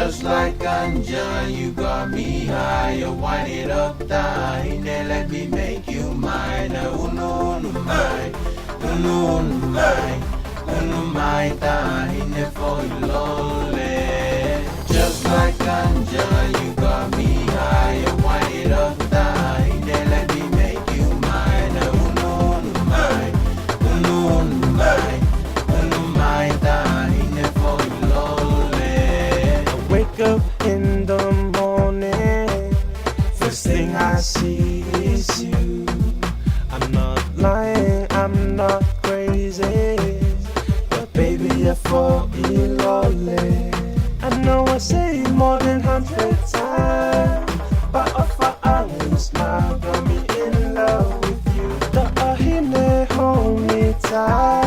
Just like ganja, you got me high. You wind it up tight, now let me make you mine. Uno, uno, mine. Uno, uno, mine. Uno, mine, time for you lonely. Just like ganja, you got me high. You wind it up tight, now let me make you mine. Uno, uno, mine. Uno, uno, mine. Uno, mine, time for you lonely. Wake up in the morning, first thing I see is you. I'm not lying, I'm not crazy, but baby you're for me lonely. I know I say it more than 100 times, but of our honest now got me in love with you. The ahine hold me tight.